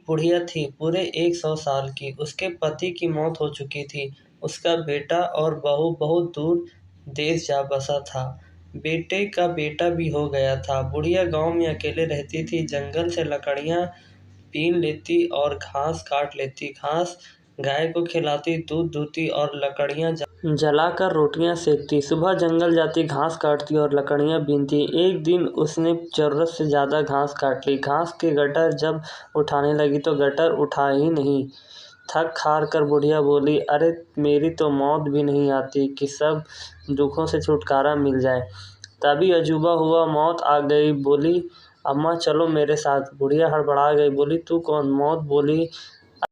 बुढ़िया थी पूरे 100 साल की। उसके पति की मौत हो चुकी थी। उसका बेटा और बहू बहुत दूर देश जा बसा था। बेटे का बेटा भी हो गया था। बुढ़िया गाँव में अकेले रहती थी। जंगल से लकड़ियाँ बीन लेती और घास काट लेती। घास गाय को खिलाती, दूध दूहती और लकड़ियाँ जलाकर रोटियां सेकती। सुबह जंगल जाती, घास काटती और लकड़ियां बीनती। एक दिन उसने ज़रूरत से ज़्यादा घास काट ली। घास के गट्ठर जब उठाने लगी तो गट्ठर उठा ही नहीं। थक हार कर बुढ़िया बोली, अरे मेरी तो मौत भी नहीं आती कि सब दुखों से छुटकारा मिल जाए। तभी अजूबा हुआ, मौत आ गई। बोली, अम्मा चलो मेरे साथ। बुढ़िया हड़बड़ा गई, बोली, तू कौन? मौत बोली,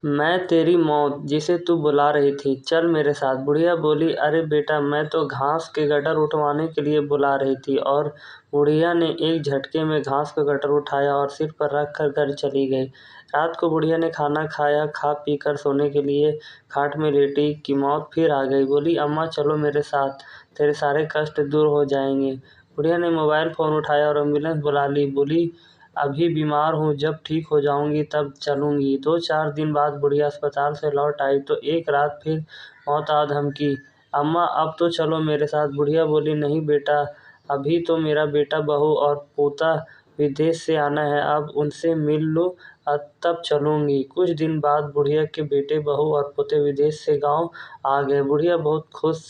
मैं तेरी मौत जिसे तू बुला रही थी, चल मेरे साथ। बुढ़िया बोली, अरे बेटा मैं तो घास के गट्ठर उठवाने के लिए बुला रही थी। और बुढ़िया ने एक झटके में घास का गट्ठर उठाया और सिर पर रख कर घर चली गई। रात को बुढ़िया ने खाना खाया, खा पी कर सोने के लिए खाट में लेटी कि मौत फिर आ गई। बोली, अम्मा चलो मेरे साथ, तेरे सारे कष्ट दूर हो जाएंगे। बुढ़िया ने मोबाइल फ़ोन उठाया और एम्बुलेंस बुला ली। बोली, अभी बीमार हूँ, जब ठीक हो जाऊंगी तब चलूंगी। 2-4 दिन बाद बुढ़िया अस्पताल से लौट आई तो एक रात फिर मौत आ धमकी, अम्मा अब तो चलो मेरे साथ। बुढ़िया बोली, नहीं बेटा, अभी तो मेरा बेटा, बहू और पोता विदेश से आना है, अब उनसे मिल लो तब चलूंगी। कुछ दिन बाद बुढ़िया के बेटे, बहू और पोते विदेश से गाँव आ गए। बुढ़िया बहुत खुश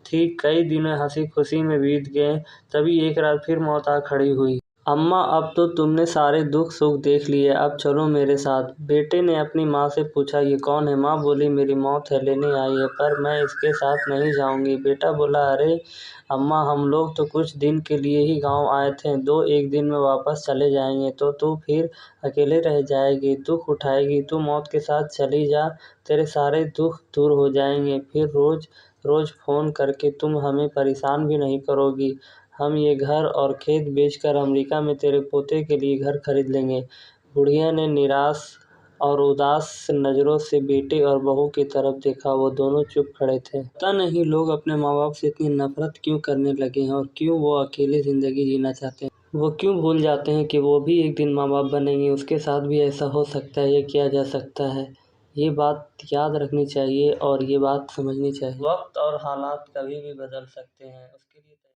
थी। कई दिन हंसी खुशी में बीत गए। तभी एक रात फिर मौत आ खड़ी हुई। अम्मा अब तो तुमने सारे दुख सुख देख लिए, अब चलो मेरे साथ। बेटे ने अपनी माँ से पूछा, ये कौन है? माँ बोली, मेरी मौत है, लेने आई है, पर मैं इसके साथ नहीं जाऊंगी। बेटा बोला, अरे अम्मा हम लोग तो कुछ दिन के लिए ही गांव आए थे, 2-1 दिन में वापस चले जाएंगे तो तू फिर अकेले रह जाएगी, दुख उठाएगी। तू मौत के साथ चली जा, तेरे सारे दुख दूर हो जाएंगे। फिर रोज रोज फ़ोन करके तुम हमें परेशान भी नहीं करोगी। हम ये घर और खेत बेचकर अमेरिका में तेरे पोते के लिए घर खरीद लेंगे। बुढ़िया ने निराश और उदास नज़रों से बेटे और बहू की तरफ देखा। वो दोनों चुप खड़े थे। पता नहीं लोग अपने माँ बाप से इतनी नफरत क्यों करने लगे हैं और क्यों वो अकेले ज़िंदगी जीना चाहते हैं। वो क्यों भूल जाते हैं कि वो भी एक दिन माँ बाप बनेंगे, उसके साथ भी ऐसा हो सकता है, ये किया जा सकता है। ये बात याद रखनी चाहिए और ये बात समझनी चाहिए। वक्त और हालात कभी भी बदल सकते हैं, उसके लिए